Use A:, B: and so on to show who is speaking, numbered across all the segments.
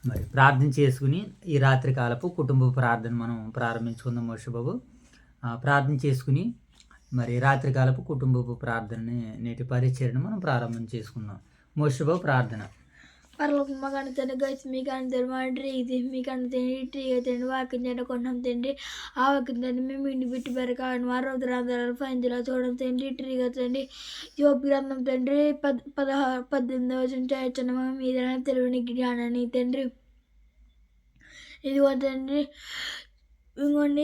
A: మరి ప్రార్థన చేసుకుని ఈ రాత్రి కాలపు కుటుంబ ప్రార్థన మనం ప్రారంభించుకుందాం మోషబాబు. ప్రార్థన చేసుకుని మరి రాత్రి కాలపు కుటుంబపు ప్రార్థనని నేటి పరిచయను మనం ప్రారంభం చేసుకుందాం. మోషబాబు ప్రార్థన.
B: పరలోకమ్మ కన్నా తండ్రి గచ్చి మీ కన్నా తండ్రి మా ఇది మీ కన్నా తండ్రి టీగా తండ్రి వాక్యం తండ్రి కొన్నాం తండ్రి ఆ వాక్యం తండ్రి మేము ఇంటి బిట్టి పెరగాలని వారు రుద్రాంధ్రాలు ఫైందులో చూడడం తండ్రి టీగా తండ్రి యోగ గ్రంథం తండ్రి 18వ వచనం చేయొచ్చున్న మీద తెలివిని జ్ఞానాన్ని తండ్రి ఇదిగో తండ్రి ఇంకొన్ని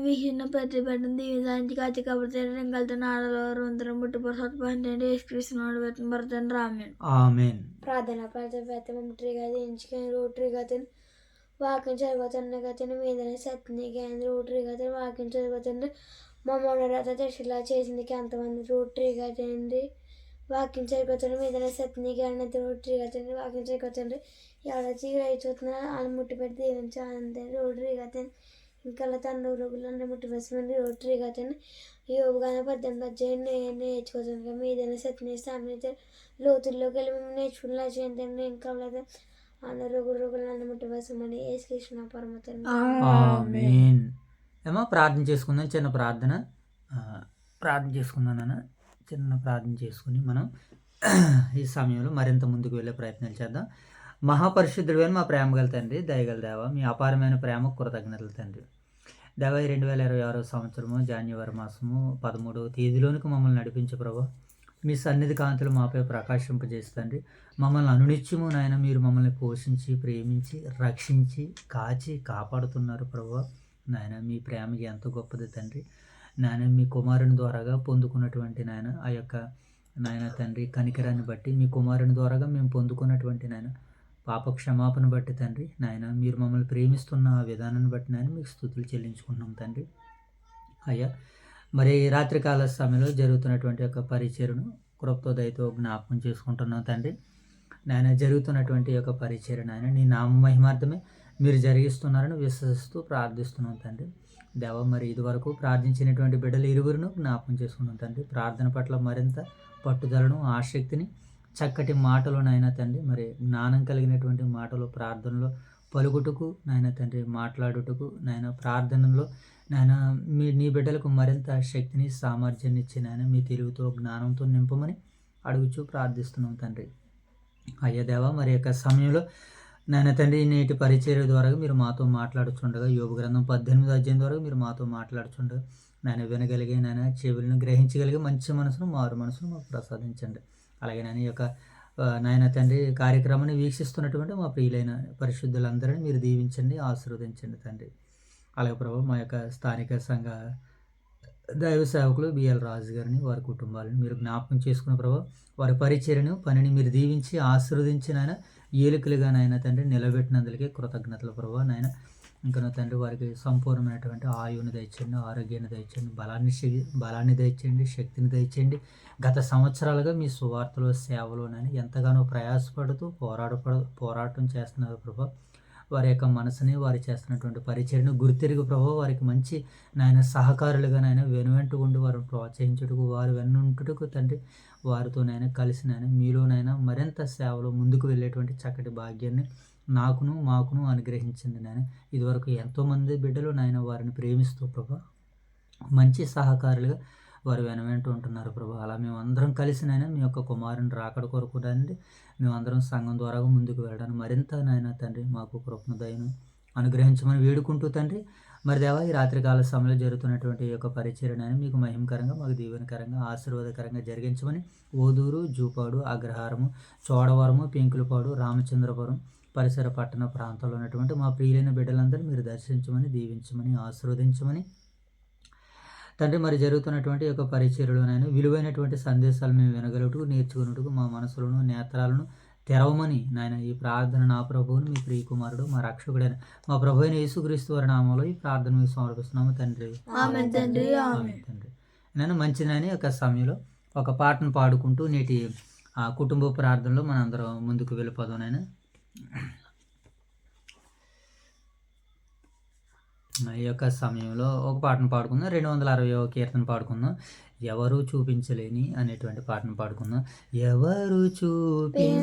B: వీసిన ప్రతిభటన దీవించి కాచి కాబట్టి రంగలతో నాడలో అందరం ముట్టుపడి యేసుక్రీస్తునాడు భరతన్ రామెన్
A: ఆమేన్.
B: ప్రార్థన ప్రతిగా ఎంచుకొని రోటరీగా వాక్యం చదువుతున్న మీదనే సత్యనికి రోటరీగా వాక్యం చదువుతుంది మమ్మల్ని రథ దశలా చేసింది అంతమంది రోటరీగా తండ్రి వాక్యం చదువుతుంది మీదనే సత్యనికి అన్నది రోటరీగా తండ్రి వాక్యం చదువుతుంది ఎవడ చీరై చూస్తున్నా అని ముట్టిపెట్టి దీవించి ఆనందండి రోటరీగా ఇంకా తండ్రి రోగులను ముట్టివేసుకుని రోటరీగా యోగాన 18 నేర్చుకోవచ్చు మీదైనా సత్యని సామెత లోతుల్లోకి వెళ్ళి మేము నేర్చుకుని చేయండి ఇంకా అన్న రోగులను ముట్టివేసామని యేసుకృష్ణ పరమతండ్రి
A: ఆమేన్. ఏమో ప్రార్థన చేసుకుందాం. చిన్న ప్రార్థన చేసుకుందాం. చిన్న ప్రార్థన చేసుకుని మనం ఈ సమయంలో మరింత ముందుకు వెళ్ళే ప్రయత్నాలు చేద్దాం. మహాపరిశుద్ధుడైన మా ప్రేమ గల తండ్రి, దయగల దేవ, మీ అపారమైన ప్రేమ కృతజ్ఞతలు తండ్రి. దేవ 2026 సంవత్సరము జాన్యువరి మాసము 13వ తేదీలోనికి మమ్మల్ని నడిపించే ప్రభు, మీ సన్నిధి కాంతులు మాపై ప్రకాశింపజేస్తండి. మమ్మల్ని అనునిత్యము నాయన మీరు మమ్మల్ని పోషించి ప్రేమించి రక్షించి కాచి కాపాడుతున్నారు ప్రభు. నాయన మీ ప్రేమ ఎంతో గొప్పది తండ్రి. నాయన మీ కుమారుని ద్వారాగా పొందుకున్నటువంటి నాయన ఆ యొక్క నాయన తండ్రి కనికరాన్ని బట్టి మీ కుమారుని ద్వారాగా మేము పొందుకున్నటువంటి నాయన పాప క్షమాపణ బట్టి తండ్రి నాయన మీరు మమ్మల్ని ప్రేమిస్తున్న ఆ విధానాన్ని బట్టి నాయన మీకు స్తుతులు చెల్లించుకుంటున్నాం తండ్రి. అయ్యా మరి రాత్రికాల సమయంలో జరుగుతున్నటువంటి యొక్క పరిచయను కృపతో దయతో జ్ఞాపకం చేసుకుంటున్నాం తండ్రి. నాయన జరుగుతున్నటువంటి యొక్క పరిచయం నాయన నీ నామ మహిమార్థమే మీరు జరిగిస్తున్నారని విశ్వసిస్తూ ప్రార్థిస్తున్నాం తండ్రి. దేవ మరి ఇదివరకు ప్రార్థించినటువంటి బిడ్డలు ఇరువురును జ్ఞాపకం చేసుకున్నాం తండ్రి. ప్రార్థన పట్ల మరింత పట్టుదలను ఆసక్తిని చక్కటి మాటలు నాయన తండ్రి మరి జ్ఞానం కలిగినటువంటి మాటలు ప్రార్థనలో పలుకుటకు నాయన తండ్రి మాట్లాడుటకు నాయన ప్రార్థనలో నాయన నీ బిడ్డలకు మరింత శక్తిని సామర్థ్యాన్ని ఇచ్చి నాయన మీ తెలివితో జ్ఞానంతో నింపమని అడుగుచూ ప్రార్థిస్తున్నాం తండ్రి. అయ్యా దేవ మరి యొక్క సమయంలో నాయన తండ్రి నేటి పరిచర్య ద్వారా మీరు మాతో మాట్లాడుచుండగా యోగ గ్రంథం 18వ అధ్యాయం ద్వారా మీరు మాతో మాట్లాడుచుండగా నాయన వినగలిగే నాయన చెవులను గ్రహించగలిగే మంచి మనసును మారు మనసును మాకు ప్రసాదించండి. అలాగే నాయన యొక్క నాయన తండ్రి కార్యక్రమాన్ని వీక్షిస్తున్నటువంటి మా ప్రియులైన పరిశుద్ధులందరినీ మీరు దీవించండి, ఆశీర్వదించండి తండ్రి. అలాగే ప్రభు మా యొక్క స్థానిక సంఘ దైవ సేవకులు బిఎల్ రాజు గారిని వారి కుటుంబాలను మీరు జ్ఞాపకం చేసుకున్న ప్రభు వారి పరిచర్యను పనిని మీరు దీవించి ఆశీర్వదించి నాయన ఏలికలుగా నాయన తండ్రి నిలబెట్టినందుకే కృతజ్ఞతలు ప్రభు. నాయన ఇంకా తండ్రి వారికి సంపూర్ణమైనటువంటి ఆయువుని దయచేయండి, ఆరోగ్యాన్ని దయచేయండి, బలాన్ని దయచేయండి, శక్తిని దయచేయండి. గత సంవత్సరాలుగా మీ సువార్తలో సేవలోనని ఎంతగానో ప్రయాసపడుతూ పోరాటం చేస్తున్నారు ప్రభా. వారి యొక్క మనసుని వారు చేస్తున్నటువంటి పరిచర్ను గుర్తిరిగి ప్రభావ వారికి మంచి నాయన సహకారులుగా నాయన వెనువెంట ఉండి వారిని ప్రోత్సహించుటకు వారు వెన్నుంటుటకు తండ్రి వారితో నాయన కలిసి నాయన మీలోనైనా మరింత సేవలో ముందుకు వెళ్ళేటువంటి చక్కటి భాగ్యాన్ని మాకును అనుగ్రహించండి నాయన. ఇదివరకు ఎంతోమంది బిడ్డలు నాయన వారిని ప్రేమిస్తూ ప్రభా మంచి సహకారులుగా వారు వెనువెంటూ ఉంటున్నారు ప్రభా. అలా మేము అందరం కలిసి నాయన మీ యొక్క కుమారుని రాకడ కొరకు రండి. మేమందరం సంఘం ద్వారా ముందుకు వెళ్ళడానికి మరింత నాయన తండ్రి మాకు కృపను దయను అనుగ్రహించమని వేడుకుంటూ తండ్రి మరి దేవా ఈ రాత్రికాల సమయంలో జరుగుతున్నటువంటి ఈ యొక్క పరిచర్యను మీకు మహిమకరంగా మాకు దీవెనకరంగా ఆశీర్వాదకరంగా జరిగించమని ఓదూరు, జూపాడు, అగ్రహారము, చోడవరము, పెంకులపాడు, రామచంద్రపురం పరిసర పట్టణ ప్రాంతాల్లో ఉన్నటువంటి మా ప్రియులైన బిడ్డలందరూ మీరు దర్శించమని దీవించమని ఆశీర్వదించమని తండ్రి మరి జరుగుతున్నటువంటి యొక్క పరిచర్యలోనైనా విలువైనటువంటి సందేశాలు మేము వినగలుగుటకు నేర్చుకున్నట్టుకు మా మనసులను నేత్రాలను తెరవమని నాయన ఈ ప్రార్థన నా ప్రభువుని మీ ప్రియ కుమారుడు మా రక్షకుడైన మా ప్రభు అయిన యేసుక్రీస్తు వారి నామంలో ఈ ప్రార్థన మీకు సమర్పిస్తున్నాము తండ్రి. తండ్రి నేను మంచిదని ఒక సమయంలో ఒక పాటను పాడుకుంటూ నేటి కుటుంబ ప్రార్థనలో మనందరం ముందుకు వెళ్ళిపోదాం నాయన. ఈ యొక్క సమయంలో ఒక పాటను పాడుకుందాం. 260వ కీర్తన పాడుకుందాం. ఎవరు చూపించలేని అనేటువంటి పాటను పాడుకుందాం. ఎవరు చూపించలేని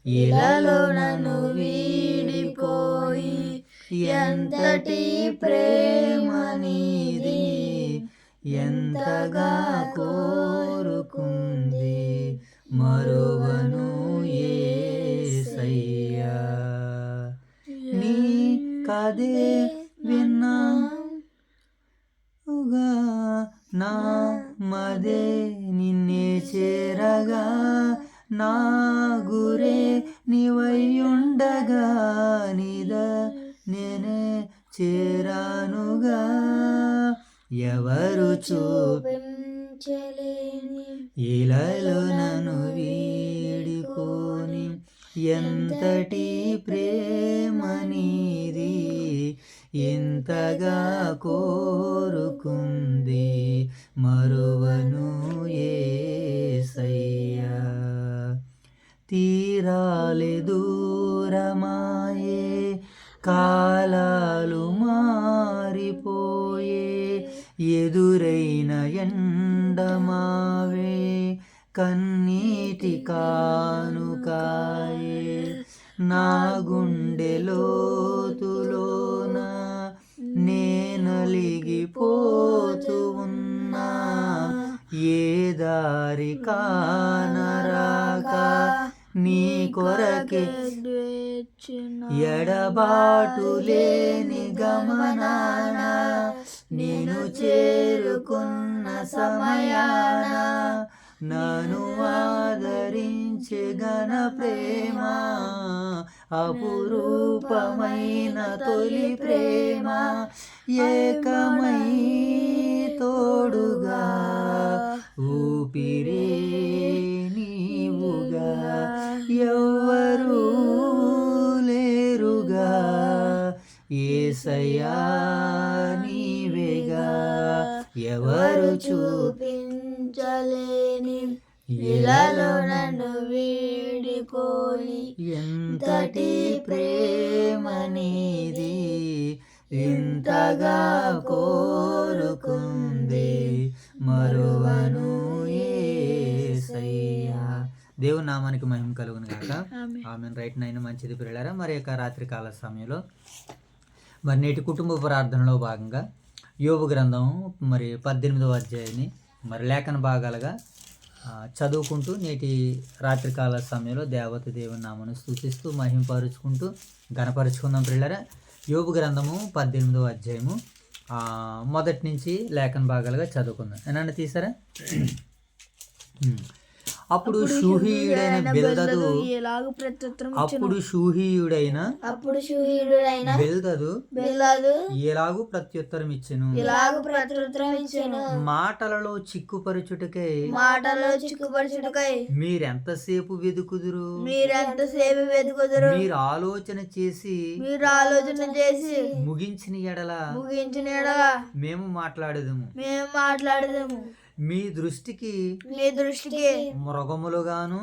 A: ఇలలో నన్ను వీడిపోయి ఎంతటి ప్రేమ నీది ఎంతగా కోరుకుంది మరువను యేసయ్యా నీ కదే విన్నాగా నా మదే నిన్నే చేరగా నా గురే నీవయ్యుండగా నీదా నేనే చేరానుగా ఎవరు
B: చూపించలేని
A: ఇలలో నన్ను వీడుకొని ఎంతటి ప్రేమ నీది ఇంతగా కోరుకుంది మరువను యేసయ్యా తీరాలే దూరమాయే కాలాలు మారిపోయే ఎదురైన ఎండమావే కన్నీటి కానుకాయే నా గుండె లోతులోన నేనలిగిపోతూ ఉన్నా ఏ దారి కానరాక నీ కొరకే ఎడబాటు లేని గమనాన నేను చేరుకున్న సమయాన నన్ను ఆదరించే ఘన ప్రేమ అపురూపమైన తొలి ప్రేమ ఏకమై తోడుగా ఊపిరే నీవుగా ఎవ్వరూ లేరుగా యేసయ్యా నీవేగా ఎవరు
B: చూపించలేని ఇలలో నన్ను వీడిపోయి
A: ఎంతటి ప్రేమ నీది ఇంతగా కోరుకుంది మరువను యేసయ్యా దేవుని నామానికి మహిమ కలుగును గాక ఆమేన్. రైట్ నైన్ మంచిది పిల్లలారా మరి యొక్క రాత్రి కాల సమయంలో మరి నేటి కుటుంబ ప్రార్థనలో భాగంగా యోబు గ్రంథం మరి 18వ అధ్యాయాన్ని మరి లేఖన భాగాలుగా చదువుకుంటూ నేటి రాత్రికాల సమయంలో దేవత దేవుని నామను స్తుతిస్తూ మహింపరుచుకుంటూ గణపరుచుకుందాం పిల్లరా. యోబు గ్రంథము 18వ అధ్యాయము మొదటి నుంచి లేఖన భాగాలుగా చదువుకుందాం. ఏమన్నా తీసారా? అప్పుడు షూహీయుడైన బిల్దదు బిల్దదు ఎలాగూ ప్రత్యుత్తరం ఇచ్చెను మాటలలో చిక్కుపరచుటకై మీరెంతసేపు వెదుకుదురు మీరు ఆలోచన చేసి ముగించిన ఎడల మేము మాట్లాడేదము మీ దృష్టికి మృగములుగాను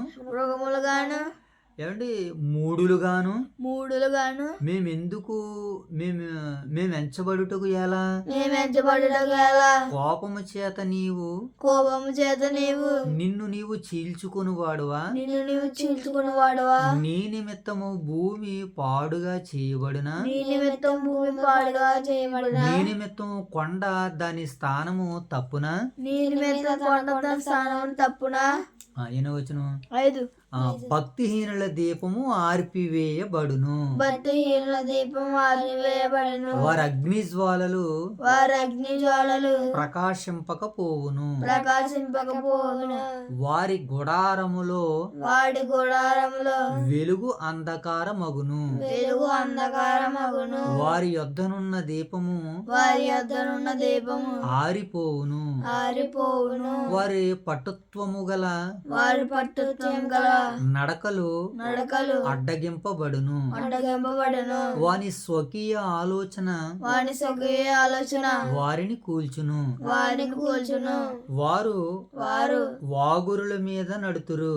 A: ఏమండి మూడులుగాను మేము ఎంచబడుటకు ఎలా కోపము చేత నీవు నిన్ను నీవు చీల్చుకుని వాడువా నీ నిమిత్తము భూమి పాడుగా చేయబడునా నీ నిమిత్తము కొండ దాని స్థానము తప్పునా ఎనవచ్చును
B: 5
A: భక్తిహీనుల దీపము ఆర్పివేయబడును వారి అగ్ని జ్వాలలు ప్రకాశింపకపోవును వారి గుడారములో వెలుగు అంధకారమగును వారి యొద్దనున్న దీపము ఆరిపోవును వారి పటుత్వము గల నడకలు అడ్డగింపబడును వాని స్వకీయ ఆలోచన వారిని కూల్చును వారు వాగురుల మీద నడుతురు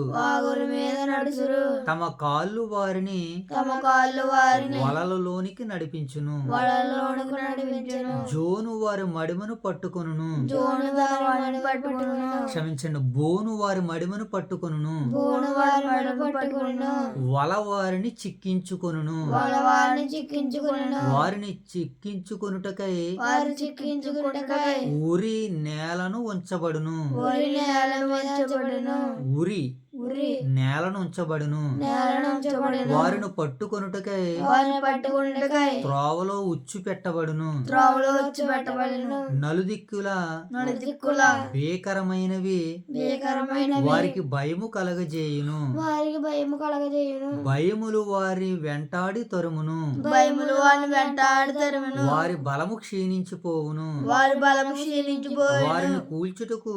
A: తమ కాళ్ళు వారిని వలలలోనికి నడిపించును జోను వారి మడిమను పట్టుకొనును క్షమించండి బోను వారి మడిమను పట్టుకొనును
B: వారి మెడలు పట్టుకొనును,
A: వల వారిని చిక్కించుకొనును.
B: వారిని చిక్కించుకొనును,
A: వారిని చిక్కించుకొనుటకై
B: వారు చిక్కించుకొనుటకై
A: ఉరి నేలను ఉంచబడును.
B: ఊరి నేలను ఉంచబడును,
A: ఉరి
B: ఉరి
A: నేలను ఉంచబడును.
B: నేలను ఉంచబడును,
A: వారిని పట్టుకొనుటకై
B: వారిని పట్టుకొనుటకై
A: త్రోవలో ఉచ్చు పెట్టబడును.
B: త్రోవలో వచ్చి పెట్టబడును.
A: నలుదిక్కుల
B: నలుదిక్కుల
A: భీకరమైనవి
B: భీకరమైనవి
A: వారికి భయము కలగజేయును.
B: వారికి భయము కలగజేయును,
A: భయములు వారి వెంటాడి తరుమును.
B: భయములు వారిని వెంటాడి తరుమును,
A: వారి బలము క్షీణించిపోవును.
B: వారి బలము క్షీణించిపోయి
A: వారిని కూల్చుటకు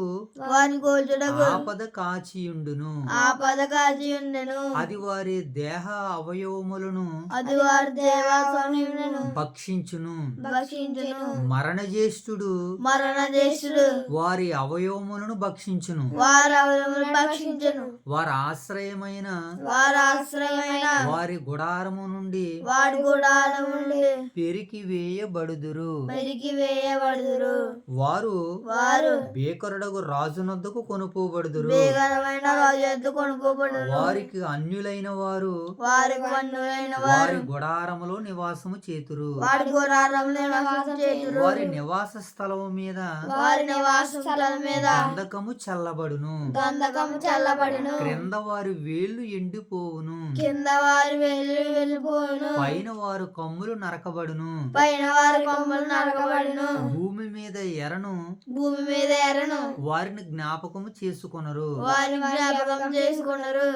B: వారిని కోల్చుటకు
A: ఆపద కాచియుండును.
B: ఆపద కాచి ఉండెను.
A: అది వారి దేహ అవయవములను
B: అది వారి దేవాసములను
A: భక్షించును.
B: భక్షించును,
A: మరణజ్యేష్ఠుడు
B: మరణదేశుడు
A: వారి అవయవములను భక్షించును.
B: వారి అవయములను భక్షించును,
A: వారి ఆశ్రయమైన
B: వారి ఆశ్రయమైన
A: వారి గుడారము నుండి
B: వాడి గుడారం నుండి
A: పెరికి వేయబడుదురు.
B: పెరికి వేయబడుదురు.
A: వారు
B: వారు
A: బేకరుడగు రాజునొద్దకు కొనుపోబడుదురు.
B: భీకరమైన రాజు ఎద్దు కొనుక్కోబడును.
A: వారికి అన్యులైన వారు
B: వారి కన్నులైన
A: వారి
B: వారు
A: గుడారములో నివాసము చేతురు.
B: వాడి గుడారంలో నివాసం చేతురు.
A: వారి నివాస స్థలము మీద
B: వారి నివాస స్థలం మీద
A: గంధకము చల్లబడును.
B: గంధకము చల్లబడును.
A: క్రింద వారి వేళ్లు ఎండిపోవును.
B: కింద వారి వెళ్ళిపోవును.
A: పైన వారు కమ్ములు నరకబడును.
B: పైన వారి కొమ్మలు నరకబడును.
A: భూమి మీద ఎరను
B: భూమి మీద ఎరను
A: వారిని జ్ఞాపకము చేసుకొనరు.
B: వారిని జ్ఞాపకం చేసుకున్నారు.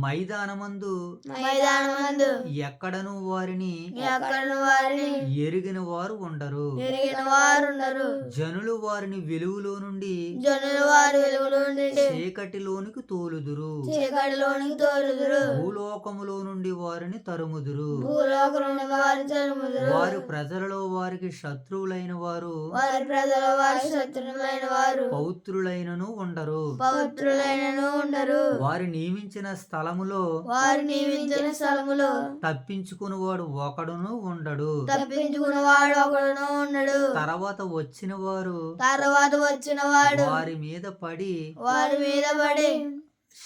A: మైదానమందు
B: మైదానమందు
A: ఎక్కడను వారిని
B: ఎక్కడ వారిని
A: ఎరిగిన వారు ఉండరు.
B: ఎరిగిన వారు ఉండరు.
A: జనులు వారిని వెలుగులో నుండి
B: జనులు వారి వెలుగులో నుండి
A: చీకటిలోనికి తోలుదురు.
B: చీకటిలోనికి తోలుదురు.
A: భూలోకములో నుండి వారిని తరుముదురు.
B: భూలోకంలో వారి తరుముదురు.
A: వారి ప్రజలలో వారికి శత్రువులైన వారు
B: వారి ప్రజల వారి శత్రులైన వారు
A: పౌత్రులైనను ఉండరు.
B: పవిత్రులైనను ఉండరు.
A: వారి నియమించిన స్థలములో
B: వారు నియమించిన స్థలములో
A: తప్పించుకునివాడు ఒకడును ఉండడు.
B: తప్పించుకున్న వాడు ఒకడును ఉండడు.
A: తర్వాత వచ్చిన వారు
B: తర్వాత వచ్చిన వాడు
A: వారి మీద పడి
B: వారి మీద పడి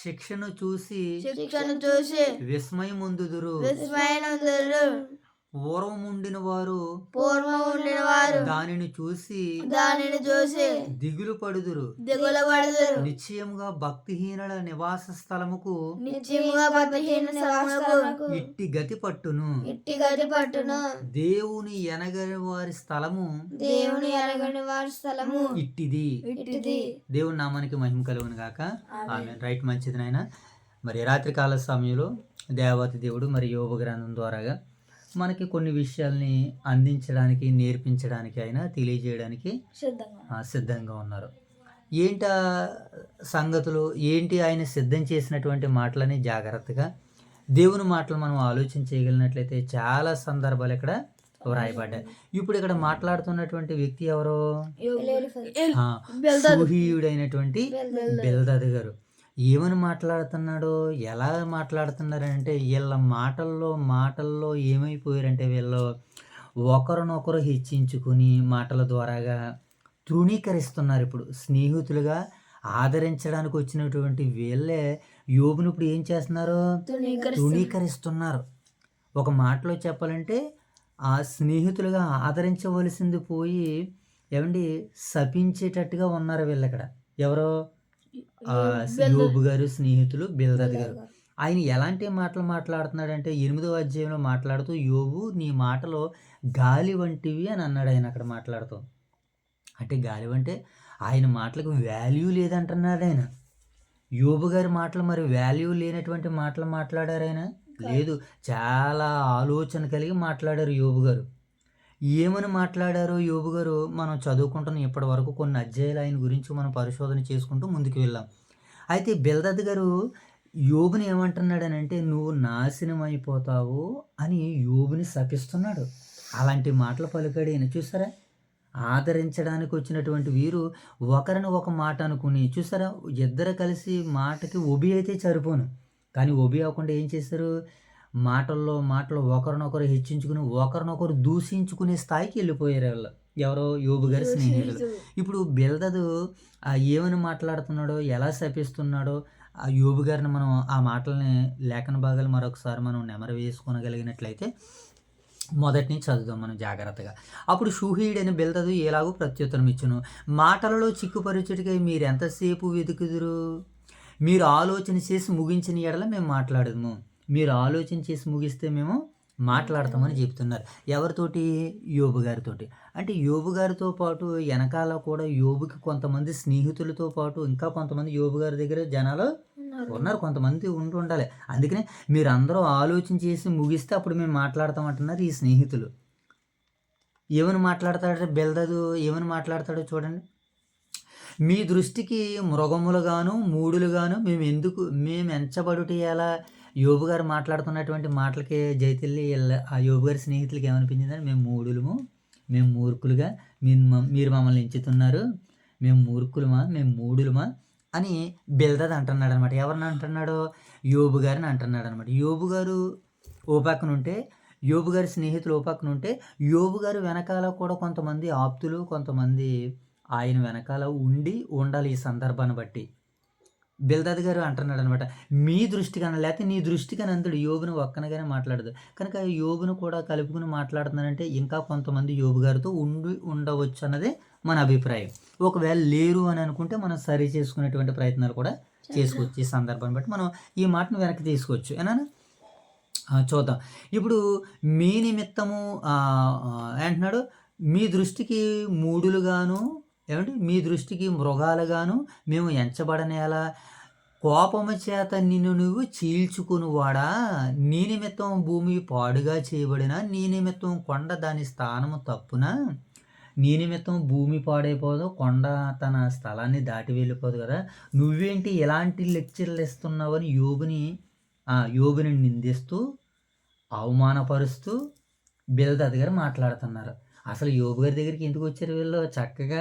A: శిక్షను చూసి
B: శిక్షను చూసి
A: విస్మయముందుదురు.
B: విస్మయనందురు.
A: పూర్వముండిన వారు
B: పూర్వం ఉండిన వారు
A: దానిని చూసి
B: దిగులు
A: పడుదురు.
B: పడుదురు.
A: నిశ్చయముగా భక్తిహీనుల నివాస స్థలముకు
B: నిత్యముగా భక్తిహీన స్థలములకు
A: ఇట్టి గతి పట్టును.
B: ఇట్టి గది పట్టును.
A: దేవుని ఎనగని వారి స్థలము
B: దేవుని ఎరగని వారి స్థలము
A: ఇట్టిది.
B: ఇట్టిది.
A: దేవుని నామానికి మహిమ కలుగును గాక. ఆమె రైట్, మంచిది నాయన. మరి రాత్రికాల సమయంలో దేవతి దేవుడు మరి యోగ గ్రంథం ద్వారాగా మనకి కొన్ని విషయాల్ని అందించడానికి, నేర్పించడానికి, అయినా తెలియజేయడానికి సిద్ధంగా ఉన్నారు. ఏంటి సంగతులు ఏంటి, ఆయన సిద్ధం చేసినటువంటి మాటలని జాగ్రత్తగా దేవుని మాటలు మనం ఆలోచన చేయగలిగినట్లయితే చాలా సందర్భాలు ఇక్కడ వ్రాయబడ్డాయి. ఇప్పుడు ఇక్కడ మాట్లాడుతున్నటువంటి వ్యక్తి ఎవరు? సూహీయుడైనటువంటి బెల్దదు గారు. ఏమని మాట్లాడుతున్నాడో, ఎలా మాట్లాడుతున్నారంటే వీళ్ళ మాటల్లో ఏమైపోయారంటే వీళ్ళు ఒకరినొకరు హెచ్చించుకుని మాటల ద్వారాగా తృణీకరిస్తున్నారు. ఇప్పుడు స్నేహితులుగా ఆదరించడానికి వచ్చినటువంటి వీళ్ళే యోబుని ఇప్పుడు ఏం చేస్తున్నారు? తృణీకరిస్తున్నారు. ఒక మాటలో చెప్పాలంటే ఆ స్నేహితులుగా ఆదరించవలసింది పోయి ఏమండి శపించేటట్టుగా ఉన్నారు వీళ్ళు. ఇక్కడ ఎవరో యోబు గారు స్నేహితులు బిల్దద్ గారు. ఆయన ఎలాంటి మాటలు మాట్లాడుతున్నాడంటే 8వ అధ్యాయంలో మాట్లాడుతూ యోబు నీ మాటలో గాలి వంటివి అని అన్నాడు. ఆయన అక్కడ మాట్లాడుతూ అంటే గాలి అంటే ఆయన మాటలకు వాల్యూ లేదంటున్నాడు ఆయన. యోబు గారి మాటలు మరి వాల్యూ లేనటువంటి మాటలు మాట్లాడారు ఆయన? లేదు, చాలా ఆలోచన కలిగి మాట్లాడారు యోబు గారు. ఏమని మాట్లాడారో యోబు గారు మనం చదువుకుంటున్నాం. ఇప్పటి వరకు కొన్ని అధ్యాయాలు ఆయన గురించి మనం పరిశోధన చేసుకుంటూ ముందుకు వెళ్ళాం. అయితే బిల్దద్ గారు యోబుని ఏమంటున్నాడనంటే నువ్వు నాశనం అయిపోతావు అని యోబుని శపిస్తున్నాడు. అలాంటి మాటలు పలికాడు ఈయన. చూసారా, ఆదరించడానికి వచ్చినటువంటి వీరు ఒకరిని ఒక మాట అనుకుని, చూసారా, ఇద్దరు కలిసి మాటకి ఒబి అయితే సరిపోను, కానీ ఒబి అవ్వకుండా ఏం చేశారు? మాటల్లో ఒకరినొకరు హెచ్చించుకుని ఒకరినొకరు దూషించుకునే స్థాయికి వెళ్ళిపోయారు వాళ్ళు. ఎవరో యోబు గారి స్నేహితులు. ఇప్పుడు బిల్దదు ఏమని మాట్లాడుతున్నాడో, ఎలా శపిస్తున్నాడో ఆ యోబు గారిని మనం ఆ మాటల్ని లేఖన భాగాలు మరొకసారి మనం నెమరు వేసుకోగలిగినట్లయితే మొదటి నుంచి చదువుదాం మనం జాగ్రత్తగా. అప్పుడు షూహీడని బిల్దదు ఎలాగూ ప్రత్యుత్తరం ఇచ్చును, మాటలలో చిక్కుపరుచుటకై మీరు ఎంతసేపు వెతుకుదురు, మీరు ఆలోచన చేసి ముగించిన ఎడల మేము మాట్లాడదుము. మీరు ఆలోచన చేసి ముగిస్తే మేము మాట్లాడతామని చెప్తున్నారు. ఎవరితోటి? యోబు గారితోటి. అంటే యోబు గారితో పాటు వెనకాల కూడా యోబుకి కొంతమంది స్నేహితులతో పాటు ఇంకా కొంతమంది యోబు గారి దగ్గర జనాలు ఉన్నారు. కొంతమంది ఉండాలి. అందుకనే మీరందరూ ఆలోచన చేసి ముగిస్తే అప్పుడు మేము మాట్లాడతామంటున్నారు ఈ స్నేహితులు. ఏమని మాట్లాడతాడు బిల్దదు? ఏమని మాట్లాడతాడో చూడండి. మీ దృష్టికి మృగములుగాను మూడులుగాను మేము ఎంచబడుట ఎలా? యోబు గారు మాట్లాడుతున్నటువంటి మాటలకి జైతిల్లి ఆ యోబు గారి స్నేహితులకి ఏమనిపించిందంటే, మేము మూడులము, మేము మూర్ఖులుగా మీరు మమ్మల్ని ఎంచుతున్నారు, మేము మూర్ఖులమా, మేము మూడులమా అని బిల్దద్ అంటున్నాడు అనమాట. ఎవరిని అంటున్నాడు? యోబు గారిని అంటున్నాడు అనమాట. యోబు గారు ఓ పక్కన ఉంటే, యోబు గారి స్నేహితులు ఓ పక్కన ఉంటే, యోబు గారు వెనకాల కూడా కొంతమంది ఆప్తులు, కొంతమంది ఆయన వెనకాల ఉండాలి ఈ సందర్భాన్ని బట్టి. బిల్దద్ గారు అంటున్నాడు అనమాట, మీ దృష్టికన్నా లేకపోతే నీ దృష్టికని అంతుడు యోబును ఒక్కనగానే మాట్లాడదు. కనుక యోబును కూడా కలుపుకుని మాట్లాడుతున్నారంటే ఇంకా కొంతమంది యోబు గారితో ఉండవచ్చు అన్నదే మన అభిప్రాయం. ఒకవేళ లేరు అని అనుకుంటే మనం సరి చేసుకునేటువంటి ప్రయత్నాలు కూడా చేసుకోవచ్చు. ఈ సందర్భాన్ని బట్టి మనం ఈ మాటను వెనక్కి తీసుకోవచ్చు. ఏనా? చూద్దాం. ఇప్పుడు మీ నిమిత్తము అంటున్నాడు, మీ దృష్టికి మూడులుగాను ఏమంటే మీ దృష్టికి మృగాలుగాను మేము ఎంచబడనేలా, కోపము చేత నిన్ను నువ్వు చీల్చుకునివాడా, నీ నిమిత్తం భూమి పాడుగా చేయబడిన, నీ నిమిత్తం కొండ దాని స్థానము తప్పున, నీ నిమిత్తం భూమి పాడైపోదు, కొండ తన స్థలాన్ని దాటి వెళ్ళిపోదు కదా, నువ్వేంటి ఎలాంటి లెక్చర్లు ఇస్తున్నావని యోబుని నిందిస్తూ అవమానపరుస్తూ బిల్దద్ గారు మాట్లాడుతున్నారు. అసలు యోబు గారి దగ్గరికి ఎందుకు వచ్చారు వీళ్ళు? చక్కగా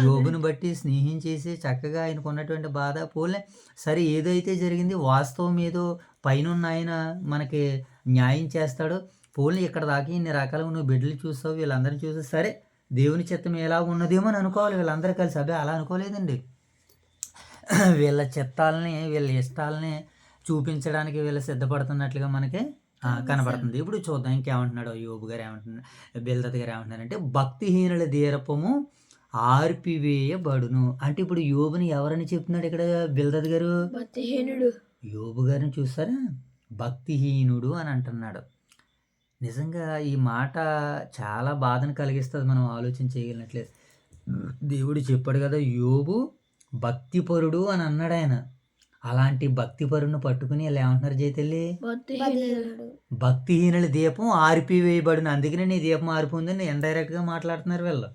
A: యోబుని బట్టి స్నేహం చేసి చక్కగా ఆయనకు ఉన్నటువంటి బాధ పోలే సరే, ఏదైతే జరిగింది వాస్తవం ఏదో పైనున్న ఆయన మనకి న్యాయం చేస్తాడు. పోలే ఇక్కడ దాకా ఇన్ని రకాలుగా నువ్వు బిడ్డలు చూస్తావు, వీళ్ళందరినీ చూస్తే సరే దేవుని చిత్తం ఎలా ఉన్నదేమో అని అనుకోవాలి. వీళ్ళందరూ కలిసి అదే అలా అనుకోలేదండి. వీళ్ళ చిత్తాలని వీళ్ళ ఇష్టాలని చూపించడానికి వీళ్ళు సిద్ధపడుతున్నట్లుగా మనకి కనబడుతుంది. ఇప్పుడు చూద్దాం ఇంకేమంటున్నాడు యోబు గారు ఏమంటున్నాడు, బిల్దద్ గారు ఏమంటున్నారంటే, భక్తిహీనుల దీరపము ఆర్పివేయబడును. అంటే ఇప్పుడు యోబుని ఎవరని చెప్తున్నాడు ఇక్కడ బిల్దద్ గారు?
B: భక్తిహీనుడు.
A: యోబు గారిని చూసారా? భక్తిహీనుడు అని అంటున్నాడు. నిజంగా ఈ మాట చాలా బాధను కలిగిస్తుంది మనం ఆలోచన చేయగలిగినట్లేదు. దేవుడు చెప్పాడు కదా, యోబు భక్తిపరుడు అని అన్నాడు ఆయన. అలాంటి భక్తిపరుని పట్టుకుని ఇలా ఏమంటున్నారు జైతల్లి? భక్తిహీనుల దీపం ఆర్పివేయబడిన. అందుకనే నీ దీపం ఆరిపోయిందని ఇండైరెక్ట్గా మాట్లాడుతున్నారు వీళ్ళు.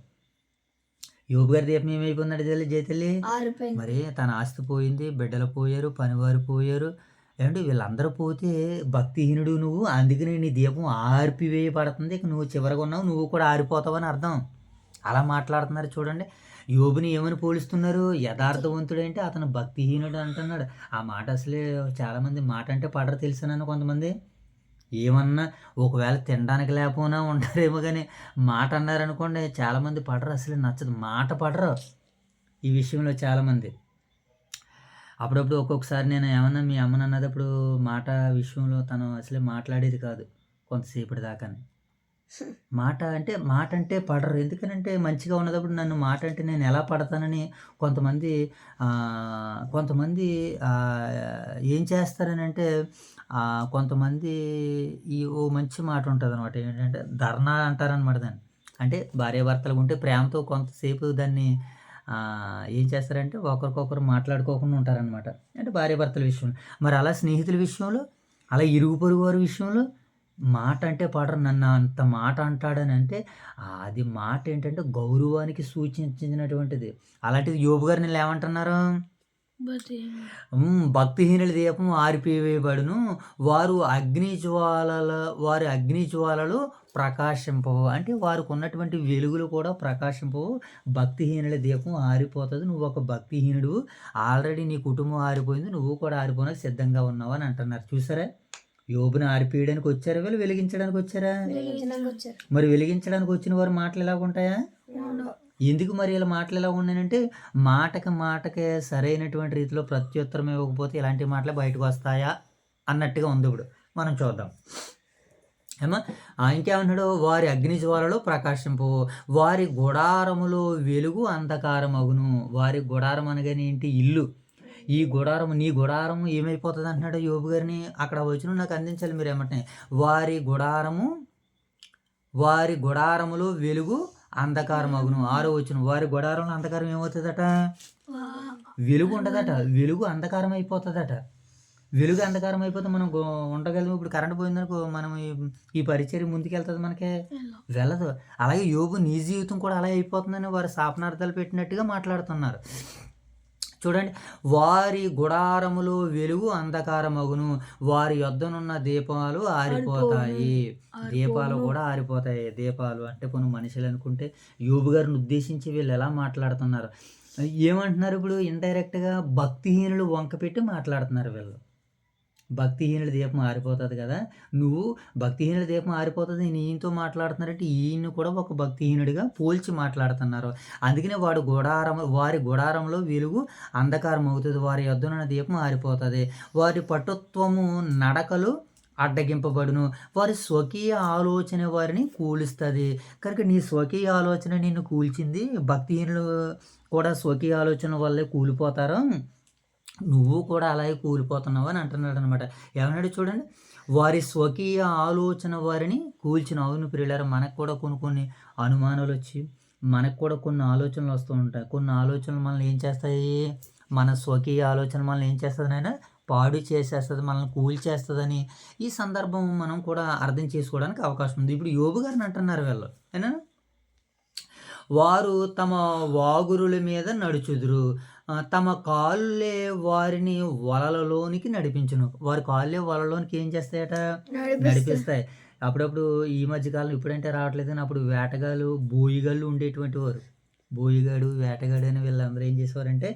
A: యోబు గారి దీపం ఏమైపోయిందంటే జైతల్లి? మరి తన ఆస్తి పోయింది, బిడ్డలు పోయారు, పనివారు పోయారు, ఏమంటే వీళ్ళందరూ పోతే భక్తిహీనుడు నువ్వు, అందుకని నీ దీపం ఆర్పివేయబడుతుంది, ఇక నువ్వు చివరగా ఉన్నావు, నువ్వు కూడా ఆరిపోతావు అని అర్థం. అలా మాట్లాడుతున్నారు చూడండి. యోబుని ఏమని పోలుస్తున్నారు? యథార్థవంతుడంటే అతను భక్తిహీనుడు అంటున్నాడు. ఆ మాట అసలే చాలామంది మాట అంటే పడరు తెలుసునని కొంతమంది. ఏమన్నా ఒకవేళ తినడానికి లేకపోయినా ఉంటారేమో కానీ మాట అన్నారనుకోండి చాలామంది పడరు, అసలు నచ్చదు, మాట పడరు ఈ విషయంలో చాలామంది. అప్పుడప్పుడు ఒక్కొక్కసారి నేను ఏమన్నా మీ అమ్మని అన్నదప్పుడు మాట విషయంలో తను అసలే మాట్లాడేది కాదు కొంతసేపటి దాకానే. మాట అంటే పడరు. ఎందుకనంటే మంచిగా ఉన్నప్పుడు నన్ను మాట అంటే నేను ఎలా పడతానని కొంతమంది ఏం చేస్తారనంటే కొంతమంది ఓ మంచి మాట ఉంటుంది అనమాట. ఏంటంటే ధర్నా అంటారనమాట దాన్ని. అంటే భార్యాభర్తలు ఉంటే ప్రేమతో కొంతసేపు దాన్ని ఏం చేస్తారంటే ఒకరికొకరు మాట్లాడుకోకుండా ఉంటారనమాట. అంటే భార్యాభర్తల విషయంలో. మరి అలా స్నేహితుల విషయంలో, అలా ఇరుగు పొరుగు వారి విషయంలో మాట అంటే పడరు. నన్ను అంత మాట అంటాడని అంటే అది మాట ఏంటంటే గౌరవానికి సూచించినటువంటిది. అలాంటిది యోబు గారిని ఏమంటున్నారు? భక్తిహీనుల దీపం ఆరిపివేయబడును, వారి అగ్ని జ్వాలలు ప్రకాశింపవు. అంటే వారికి ఉన్నటువంటి వెలుగులు కూడా ప్రకాశింపవు. భక్తిహీనుల దీపం ఆరిపోతుంది. నువ్వు ఒక భక్తిహీనుడు, ఆల్రెడీ నీ కుటుంబం ఆరిపోయింది, నువ్వు కూడా ఆరిపోవడానికి సిద్ధంగా ఉన్నావు అని అంటున్నారు. చూసారా? యోబుని ఆరిపేయడానికి వచ్చారా వీళ్ళు వెలిగించడానికి వచ్చారా? మరి వెలిగించడానికి వచ్చిన వారి మాటలు ఎలాగుంటాయా? ఎందుకు మరి ఇలా మాటలు ఎలా ఉన్నాయంటే, మాటకే సరైనటువంటి రీతిలో ప్రత్యుత్తరం ఇవ్వకపోతే ఇలాంటి మాటలే బయటకొస్తాయా అన్నట్టుగా ఉంది ఇప్పుడు. మనం చూద్దాం. ఏమో ఇంకేమన్నాడు, వారి అగ్నిజ్వాలలో ప్రకాశింపు, వారి గుడారములో వెలుగు అంధకారమగును. వారి గుడారం అనగానే ఏంటి? ఇల్లు. ఈ గుడారం, నీ గుడారం ఏమైపోతుంది అంటున్నాడు యోబు గారిని. అక్కడ వచనం నాకు అందించాలి మీరు ఏమంటే, వారి గుడారములో వెలుగు అంధకారమగును. 6వ వచనం, వారి గుడారంలో అంధకారం ఏమవుతుందట? వెలుగు ఉండదట. వెలుగు అంధకారం అయిపోతుందట. వెలుగు అంధకారం అయిపోతే మనం ఉండగలం. ఇప్పుడు కరెంట్ పోయిందనుకో, మనం ఈ పరిచర్య ముందుకెళ్తుంది మనకి? వెళ్ళదు. అలాగే యోబు నీ జీవితం కూడా అలా అయిపోతుందని వారు శాపనార్థాలు పెట్టినట్టుగా మాట్లాడుతున్నారు. చూడండి, వారి గుడారములో వెలుగు అంధకారమగును, వారి యొద్దనున్న దీపాలు ఆరిపోతాయి. దీపాలు కూడా ఆరిపోతాయి. దీపాలు అంటే కొన్ని మనుషులు అనుకుంటే, యోబు గారిని ఉద్దేశించి వీళ్ళు ఎలా మాట్లాడుతున్నారు? ఏమంటున్నారు ఇప్పుడు? ఇండైరెక్ట్గా భక్తిహీనులు వంక పెట్టి మాట్లాడుతున్నారు వీళ్ళు. భక్తిహీనుల దీపం ఆరిపోతుంది కదా, నువ్వు భక్తిహీనుల దీపం ఆరిపోతుంది ఈయనతో మాట్లాడుతున్నారంటే ఈయన్ని కూడా ఒక భక్తిహీనుడిగా పోల్చి మాట్లాడుతున్నారు. అందుకనే వారి గుడారంలో వెలుగు అంధకారం అవుతుంది, వారి యొద్దనున్న దీపం ఆరిపోతుంది, వారి పటుత్వము నడకలు అడ్డగింపబడును, వారి స్వకీయ ఆలోచన వారిని కూలుస్తుంది. కనుక నీ స్వకీయ ఆలోచన నిన్ను కూల్చింది. భక్తిహీనులు కూడా స్వకీయ ఆలోచన వల్లే కూలిపోతారు. నువ్వు కూడా అలాగే కూలిపోతున్నావు అని అంటున్నాడు అనమాట. ఏమన్నాడు చూడండి, వారి స్వకీయ ఆలోచన వారిని కూల్చిన. అవును ప్రియులారా, మనకు కూడా కొన్ని అనుమానాలు వచ్చి, మనకు కూడా కొన్ని ఆలోచనలు వస్తూ ఉంటాయి. కొన్ని ఆలోచనలు మనల్ని ఏం చేస్తాయి? మన స్వకీయ ఆలోచన మనల్ని ఏం చేస్తుంది నాయన? పాడు చేసేస్తుంది, మనల్ని కూల్చేస్తుందని ఈ సందర్భం మనం కూడా అర్థం చేసుకోవడానికి అవకాశం ఉంది. ఇప్పుడు యోబు గారిని అంటున్నారు వీళ్ళు, ఏనా? వారు తమ వాగురుల మీద నడుచుదురు, తమ కాళ్ళే వారిని వలలలోనికి నడిపించును. వారి కాళ్ళే వలలోనికి ఏం చేస్తాయట? నడిపిస్తాయి. అప్పుడప్పుడు ఈ మధ్యకాలం ఇప్పుడంటే రావట్లేదు కానీ అప్పుడు వేటగాళ్ళు, బోయిగాళ్ళు ఉండేటువంటి వారు. బోయిగాడు, వేటగాడు అని వీళ్ళందరూ ఏం చేసేవారంటే,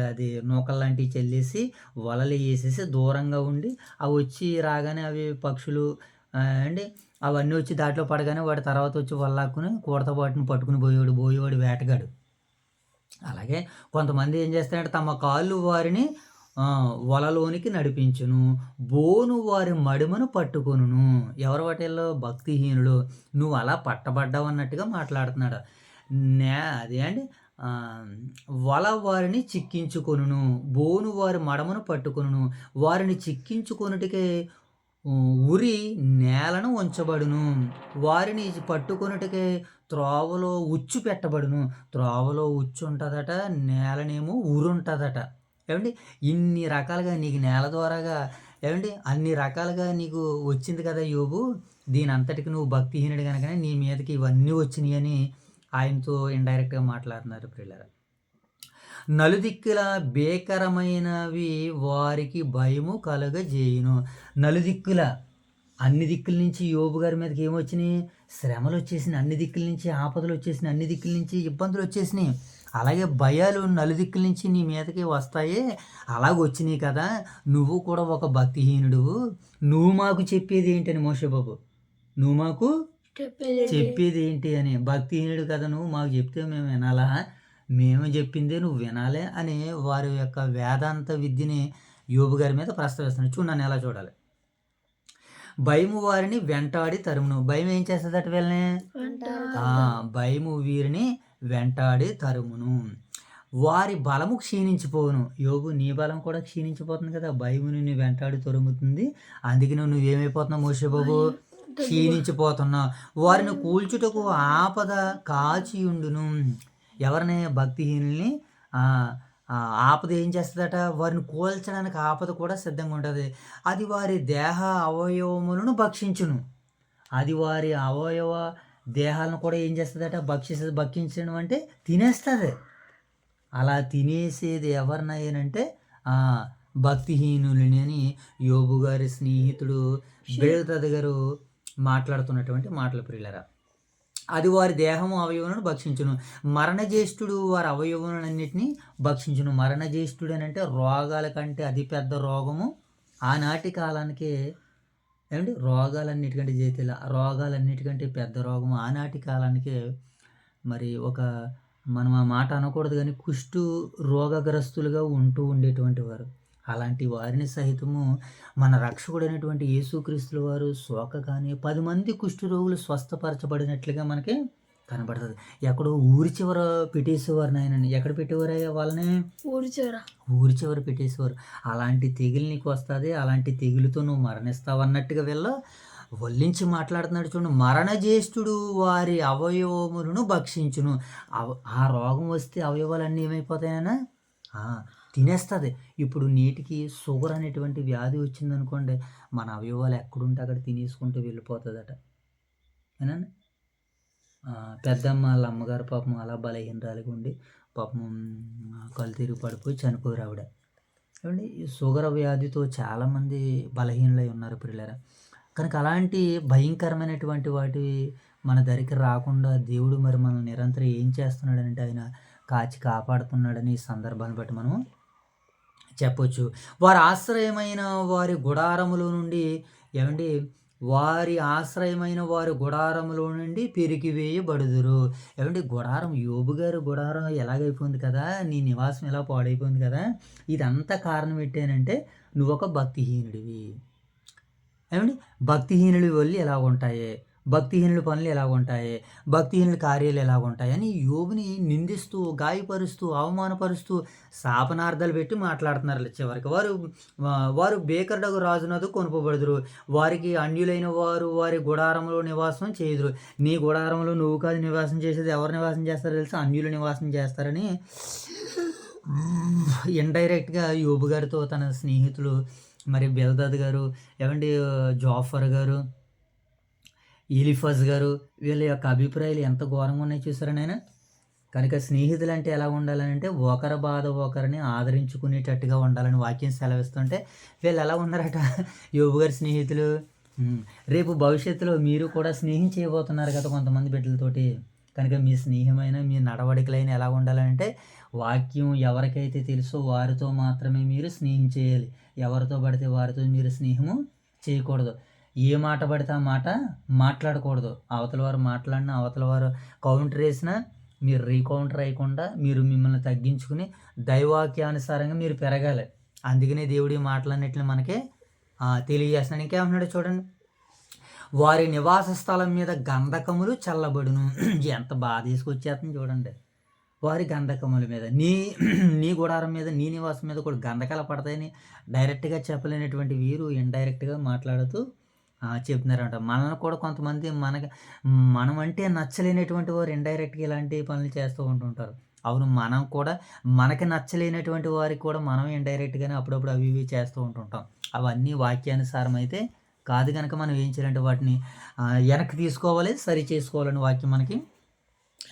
A: అది నూకలు లాంటివి చల్లేసి వలలు వేసేసి దూరంగా ఉండి అవి వచ్చి రాగానే అవి పక్షులు అండి అవన్నీ వచ్చి దాంట్లో పడగానే వాడి తర్వాత వచ్చి వల్లాక్కుని కూడత వాటిని పట్టుకుని పోయేవాడు వేటగాడు. అలాగే కొంతమంది ఏం చేస్తారంటే తమ కాళ్ళు వారిని వలలోనికి నడిపించును, బోను వారి మడిమను పట్టుకొనును. ఎవరు వాటిల్లో? భక్తిహీనులు. నువ్వు అలా పట్టబడ్డావు అన్నట్టుగా మాట్లాడుతున్నాడు. అదే అండి, వల వారిని చిక్కించుకొనును, బోను వారి మడమను పట్టుకొనును, వారిని చిక్కించుకొనుటకే ఉరి నేలను ఉంచబడును, వారిని పట్టుకొనుటకే త్రోవలో ఉచ్చు పెట్టబడును. త్రోవలో ఉచ్చు ఉంటుందట, నేలనేమో ఉరి ఉంటుందట. ఏమండి, ఇన్ని రకాలుగా నీకు నేల ద్వారాగా ఏమండి అన్ని రకాలుగా నీకు వచ్చింది కదా యోబు, దీని అంతటికి నువ్వు భక్తిహీనుడు కనుకనే నీ మీదకి ఇవన్నీ వచ్చినాయి అని ఆయనతో ఇండైరెక్ట్గా మాట్లాడుతున్నారు ప్రియులారా. నలుదిక్కుల భీకరమైనవి వారికి భయము కలుగజేయును. నలుదిక్కుల, అన్ని దిక్కుల నుంచి యోబు గారి మీదకి ఏమొచ్చినాయి? శ్రమలు వచ్చేసినాయి. అన్ని దిక్కుల నుంచి ఆపదలు వచ్చేసినాయి. అన్ని దిక్కుల నుంచి ఇబ్బందులు వచ్చేసినాయి. అలాగే భయాలు నలుదిక్కుల నుంచి నీ మీదకి వస్తాయే, అలాగొచ్చినాయి కదా. నువ్వు కూడా ఒక భక్తిహీనుడు. నువ్వు మాకు చెప్పేది ఏంటని మోషే బాబు, నువ్వు మాకు చెప్పేది ఏంటి అని. భక్తిహీనుడు కదా నువ్వు, మాకు చెప్తే మేము వినాలా? మేము చెప్పిందే నువ్వు వినాలే అని వారి యొక్క వేదాంత విద్యని యోబు గారి మీద ప్రస్తావిస్తున్నాడు. చూడు, నన్ను ఎలా చూడాలి. భయము వారిని వెంటాడి తరుమును. భయం ఏం చేస్తుందట వీళ్ళని? భయము వీరిని వెంటాడి తరుమును. వారి బలము క్షీణించిపోవును. యోబు, నీ బలం కూడా క్షీణించిపోతుంది కదా, భయము నిన్ను వెంటాడి తరుముతుంది. అందుకే నువ్వేమైపోతున్నావు మోషే బాబు? క్షీణించిపోతున్నావు. వారిని కూల్చుటకు ఆపద కాచియుండును. ఎవరిని? భక్తిహీనుల్ని ఆపద ఏం చేస్తుందట? వారిని కూల్చడానికి ఆపద కూడా సిద్ధంగా ఉంటుంది. అది వారి దేహ అవయవములను భక్షించును. అది వారి అవయవ దేహాలను కూడా ఏం చేస్తుందట? భక్షించడం అంటే తినేస్తుంది. అలా తినేసేది ఎవరినయ్యానంటే భక్తిహీనులని అని యోబు గారి స్నేహితుడు బెల్దదు గారు మాట్లాడుతున్నటువంటి మాటలు ప్రియులారా. అది వారి దేహము అవయవములను భక్షించును. మరణజ్యేష్ఠుడు వారి అవయవములన్నిటినీ భక్షించును. మరణజ్యేష్ఠుడు అని అంటే రోగాల కంటే అతి పెద్ద రోగము ఆనాటి కాలానికే. ఏమంటే రోగాలన్నిటికంటే పెద్ద రోగము ఆనాటి కాలానికే మరి ఒక మనం ఆ మాట అనకూడదు గానీ, కుష్టు రోగగ్రస్తులుగా ఉంటూ ఉండేటువంటి వారు. అలాంటి వారిని సహితము మన రక్షకుడైనటువంటి యేసుక్రీస్తుల వారు సోకగానే 10 మంది కుష్టు రోగులు స్వస్థపరచబడినట్లుగా మనకి కనబడతది. ఎక్కడో ఊరి చివర పెట్టేసేవారు ఆయనని. ఎక్కడ పెట్టేవారయ్యా వాళ్ళని?
B: ఊరి చివర.
A: ఊరి చివర పెట్టేసేవారు. అలాంటి తెగులు నీకొస్తది. అలాంటి తెగులుతో నువ్వు మరణిస్తావన్నట్టుగా వీళ్ళు వల్లించి మాట్లాడుతున్నాడు చూడండి. మరణజ్యేష్ఠుడు వారి అవయవములను భక్షించును. ఆ రోగం వస్తే అవయవాలన్నీ ఏమైపోతాయనా? ఆ! తినేస్తది. ఇప్పుడు నీటికి షుగర్ అనేటువంటి వ్యాధి వచ్చిందనుకోండి, మన అవయవాలు ఎక్కడుంటే అక్కడ తినేసుకుంటూ వెళ్ళిపోతదట. ఏనండి? పెద్దమ్మ ఆళ్ళ అమ్మగారు పాపం అలా బలహీనరాలిగా ఉండి పాపం కళ్ళు తిరిగి పడిపోయి చనిపోయారావిడ. ఏవండీ ఈ షుగర్ వ్యాధితో చాలామంది బలహీనులై ఉన్నారు ప్రియులారా. కనుక అలాంటి భయంకరమైనటువంటి వాటి మన దరికి రాకుండా దేవుడు మరి మనల్ని నిరంతరం ఏం చేస్తున్నాడంటే ఆయన కాచి కాపాడుతున్నాడని ఈ సందర్భాన్ని బట్టి మనం చెప్పొచ్చు. వారి ఆశ్రయమైన వారి గుడారములో నుండి ఏవండి వారి ఆశ్రయమైన వారి గుడారములో నుండి పెరికివేయబడుదురు. ఏవండి గుడారం యోబు గారి గుడారం ఎలాగైపోయింది కదా! నీ నివాసం ఎలా పాడైపోయింది కదా! ఇదంతా కారణం ఏంటనంటే నువ్వొక భక్తిహీనుడివి. ఏవండి భక్తిహీనుల వల్లి ఎలాగుంటాయి? భక్తిహీనుల పనులు ఎలాగుంటాయి? భక్తిహీనుల కార్యాలు ఎలాగుంటాయి? అని యోబుని నిందిస్తూ, గాయపరుస్తూ, అవమానపరుస్తూ, శాపనార్థాలు పెట్టి మాట్లాడుతున్నారు చివరికి. వారు బేకరుడగు రాజునొద్దకు కొనుపబడుదురు. వారికి అన్యులైన వారు వారి గుడారంలో నివాసం చేయుదురు. నీ గుడారంలో నువ్వు కాదు నివాసం చేసేది. ఎవరు నివాసం చేస్తారో తెలుసా? అన్యులు నివాసం చేస్తారని ఇండైరెక్ట్‌గా యోబు గారితో తన స్నేహితులు మరి బిల్దద్ గారు, ఏవండీ జాఫర్ గారు, ఎలీఫజ్ గారు వీళ్ళ యొక్క అభిప్రాయాలు ఎంత ఘోరంగా ఉన్నాయో చూసారా నాయనా? కనుక స్నేహితులంటే ఎలా ఉండాలనంటే ఒకరి బాధ ఒకరిని ఆదరించుకునేటట్టుగా ఉండాలని వాక్యం సెలవిస్తుంటే వీళ్ళు ఎలా ఉన్నారట యోబు గారి స్నేహితులు. రేపు భవిష్యత్తులో మీరు కూడా స్నేహం చేయబోతున్నారు కదా కొంతమంది బిడ్డలతోటి. కనుక మీ స్నేహమైన మీ నడవడికలైన ఎలా ఉండాలంటే వాక్యం ఎవరికైతే తెలుసో వారితో మాత్రమే మీరు స్నేహం చేయాలి. ఎవరితో పడితే వారితో మీరు స్నేహము చేయకూడదు. ఏ మాట పడితే ఆ మాట మాట్లాడకూడదు. అవతల వారు మాట్లాడినా అవతల వారు కౌంటర్ వేసినా మీరు రీకౌంటర్ అయ్యకుండా మీరు మిమ్మల్ని తగ్గించుకుని దైవాక్యానుసారంగా మీరు పెరగాలి. అందుకనే దేవుడి మాటలన్నిటిని మనకి తెలియజేస్తున్నాడు. ఇంకేమంటున్నాడు చూడండి. వారి నివాస స్థలం మీద గంధకములు చల్లబడును. ఎంత బాధ తీసుకొచ్చేస్తుంది చూడండి. వారి గంధకముల మీద నీ గుడారం మీద నీ నివాసం మీద కూడా గంధకాలు పడతాయని డైరెక్ట్గా చెప్పలేనటువంటి వీరు ఇండైరెక్ట్గా మాట్లాడుతూ చెప్తున్నారంట. మనల్ని కూడా కొంతమంది మనం అంటే నచ్చలేనటువంటి వారు ఇండైరెక్ట్గా ఇలాంటి పనులు చేస్తూ ఉంటుంటారు. అవును, మనం కూడా మనకి నచ్చలేనటువంటి వారికి కూడా మనం ఇండైరెక్ట్గానే అప్పుడప్పుడు అవి ఇవి చేస్తూ ఉంటుంటాం. అవన్నీ వాక్యానుసారం అయితే కాదు కనుక మనం ఏం చేయాలంటే వాటిని వెనక్కి తీసుకోవాలి, సరి చేసుకోవాలని వాక్యం మనకి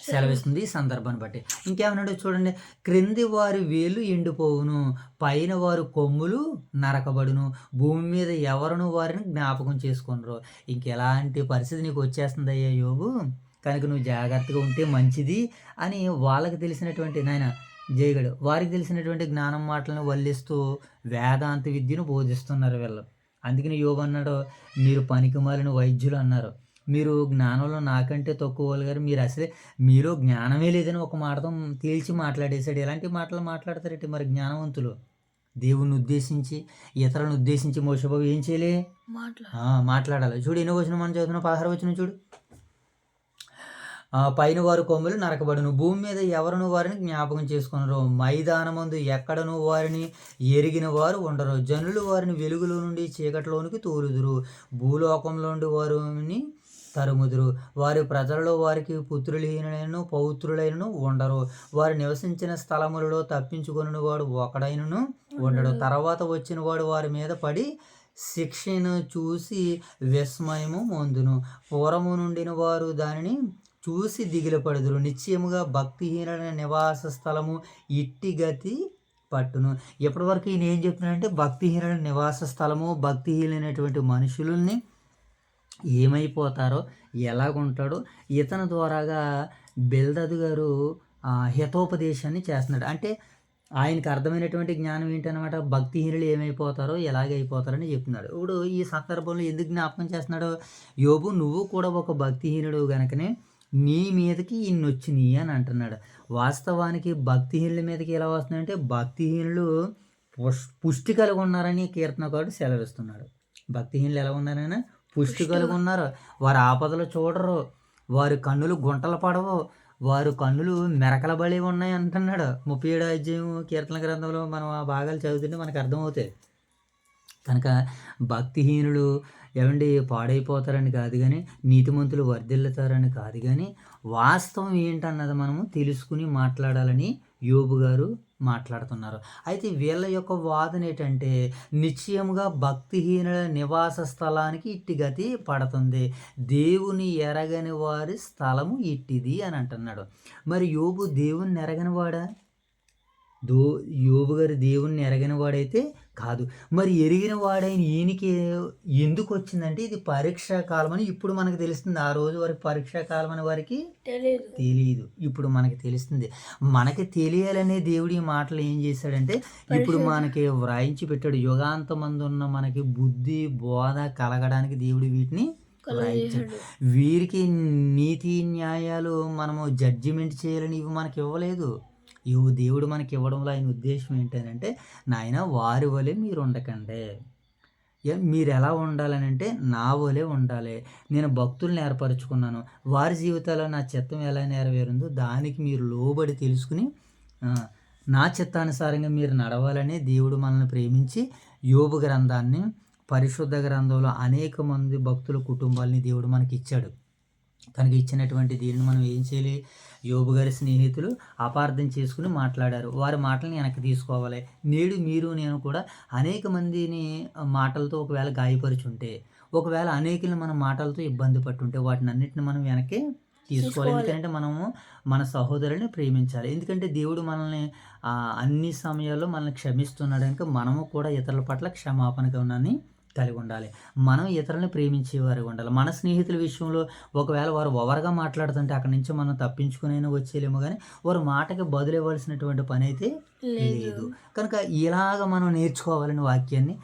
A: సెలవిస్తుంది ఈ సందర్భాన్ని బట్టి. ఇంకేమన్నాడు చూడండి. క్రింది వారి వేలు ఎండిపోవును, పైన వారు కొమ్ములు నరకబడును, భూమి మీద ఎవరును వారిని జ్ఞాపకం చేసుకునరు. ఇంకెలాంటి పరిస్థితి నీకు వచ్చేస్తుందయ్యా యోబు, కనుక నువ్వు జాగ్రత్తగా ఉంటే మంచిది అని వాళ్ళకి తెలిసినటువంటి నాయన జయగడు వారికి తెలిసినటువంటి జ్ఞానం మాటలను వల్లిస్తూ వేదాంత విద్యను బోధిస్తున్నారు వీళ్ళు. అందుకని యోబు అన్నాడు, మీరు పనికిమాలిన వైద్యులు అన్నారు. మీరు జ్ఞానంలో నాకంటే తక్కువ వాళ్ళు గారు, మీరు జ్ఞానమే లేదని ఒక మాటతో తేల్చి మాట్లాడేశాడు. ఎలాంటి మాటలు మాట్లాడతారంటే మరి జ్ఞానవంతులు దేవుని ఉద్దేశించి ఇతరులను ఉద్దేశించి మోసబాబు ఏం చేయాలి? మాట్లాడాలి. చూడు ఎన్నో వచనం మనం చదువుతున్నా, 16వ వచనం చూడు. పైన వారు కొమ్ములు నరకబడును, భూమి మీద ఎవరును వారిని జ్ఞాపకం చేసుకున్నారు, మైదానమందు ఎక్కడను వారిని ఎరిగిన వారు ఉండరు, జనులు వారిని వెలుగులో నుండి చీకటిలోనికి తోలుదురు, భూలోకంలో నుండి వారిని తరుముదురు, వారి ప్రజలలో వారికి పుత్రులైనను పౌత్రులైనను ఉండరు, వారు నివసించిన స్థలములలో తప్పించుకొనిన వాడు ఒకడైనను ఉండడు, తర్వాత వచ్చిన వాడు వారి మీద పడి శిక్షను చూసి విస్మయము పొందును, పూర్వము నుండిన వారు దానిని చూసి దిగులపడుదురు, నిశ్చయముగా భక్తిహీనుల నివాస స్థలము ఇట్టి గతి పట్టును. ఎప్పటి వరకు ఈయన ఏం చెప్తున్నాడంటే భక్తిహీనుల నివాస స్థలము, భక్తిహీనైనటువంటి మనుషులని ఏమైపోతారో ఎలాగుంటాడో ఇతని ద్వారాగా బిల్దదు గారు హితోపదేశాన్ని చేస్తున్నాడు. అంటే ఆయనకు అర్థమైనటువంటి జ్ఞానం ఏంటనమాట, భక్తిహీనులు ఏమైపోతారో ఎలాగైపోతారని చెప్తున్నాడు. ఇప్పుడు ఈ సందర్భంలో ఎందుకు జ్ఞాపకం చేస్తున్నాడు, యోబు నువ్వు కూడా ఒక భక్తిహీనుడు గనుకనే నీ మీదకి ఇన్నొచ్చినియి అని అంటున్నాడు. వాస్తవానికి భక్తిహీనుల మీదకి ఎలా వస్తున్నాయంటే భక్తిహీనులు పుష్టి కలిగి ఉన్నారని కీర్తనకారుడు సెలవిస్తున్నాడు. భక్తిహీనులు ఎలా ఉన్నారైనా పుష్టి కలిగి ఉన్నారు. వారి ఆపదలు చూడరు. వారి కన్నులు గుంటలు పడవు. వారు కన్నులు మెరకల బలి ఉన్నాయి అంటున్నాడు. 37వ అధ్యాయం కీర్తన గ్రంథంలో మనం ఆ భాగాలు చదువుతుంటే మనకు అర్థమవుతాయి. కనుక భక్తిహీనులు ఏవండి పాడైపోతారని కాదు కానీ నీతిమంతులు వర్ధిల్లుతారని కాదు కానీ వాస్తవం ఏంటన్నది మనము తెలుసుకుని మాట్లాడాలని యోబు గారు మాట్లాడుతున్నారు. అయితే వీళ్ళ యొక్క వాదన ఏంటంటే నిశ్చయముగా భక్తిహీనుల నివాస స్థలానికి ఇట్టి గతి పడుతుంది, దేవుని ఎరగని వారి స్థలము ఇట్టిది అని అంటున్నాడు. మరి యోబు దేవుని ఎరగని వాడా? యోబు గారు దేవుణ్ణి ఎరగని వాడైతే కాదు. మరి ఎరిగిన వాడైన ఈయనకి ఎందుకు వచ్చిందంటే ఇది పరీక్షా కాలం అని ఇప్పుడు మనకు తెలుస్తుంది. ఆ రోజు వరకు పరీక్షా కాలం అని వారికి తెలియదు. ఇప్పుడు మనకి తెలుస్తుంది. మనకి తెలియాలనే దేవుడు ఈ మాటలు ఏం చేశాడంటే ఇప్పుడు మనకి వ్రాయించి పెట్టాడు. యుగాంతమందున్న మనకి బుద్ధి బోధ కలగడానికి దేవుడు వీటిని వ్రాయించాడు. వీరికి నీతి న్యాయాలు మనము జడ్జిమెంట్ చేయాలని ఇవి మనకి ఇవ్వలేదు. ఇవి దేవుడు మనకి ఇవ్వడంలో ఆయన ఉద్దేశం ఏంటంటే నాయన వారి వలె మీరు ఉండకండి, మీరు ఎలా ఉండాలని అంటే నా వలె ఉండాలి. నేను భక్తుల్ని ఏర్పరచుకున్నాను, వారి జీవితాల్లో నా చిత్తం ఎలా నెరవేరుందో దానికి మీరు లోబడి తెలుసుకుని నా చిత్తానుసారంగా మీరు నడవాలని దేవుడు మనల్ని ప్రేమించి యోబు గ్రంథాన్ని పరిశుద్ధ గ్రంథంలో అనేక మంది భక్తుల కుటుంబాలని దేవుడు మనకి ఇచ్చాడు. కనుక ఇచ్చినటువంటి దీనిని మనం ఏం చేయాలి? యోబు గారి స్నేహితులు అపార్థం చేసుకుని మాట్లాడారు. వారి మాటలను వెనక్కి తీసుకోవాలి. నేడు మీరు నేను కూడా అనేక మందిని మాటలతో ఒకవేళ గాయపరుచుంటే, ఒకవేళ అనేకులను మన మాటలతో ఇబ్బంది పట్టుంటే వాటిని అన్నిటిని మనం వెనక్కి తీసుకోవాలి. ఎందుకంటే మనము మన సహోదరుని ప్రేమించాలి. ఎందుకంటే దేవుడు మనల్ని అన్ని సమయాల్లో మనల్ని క్షమిస్తున్నాడు కనుక మనము కూడా ఇతరుల పట్ల క్షమాపణ గుణాన్ని కలిగి ఉండాలి. మనం ఇతరులను ప్రేమించేవారిగా ఉండాలి. మన స్నేహితుల విషయంలో ఒకవేళ వారు ఓవర్గా మాట్లాడుతుంటే అక్కడి నుంచి మనం తప్పించుకునైనా వచ్చేలేమో కానీ వారు మాటకి బదులు ఇవ్వాల్సినటువంటి పని అయితే లేదు. కనుక ఇలాగ మనం నేర్చుకోవాలని వాక్యాన్ని,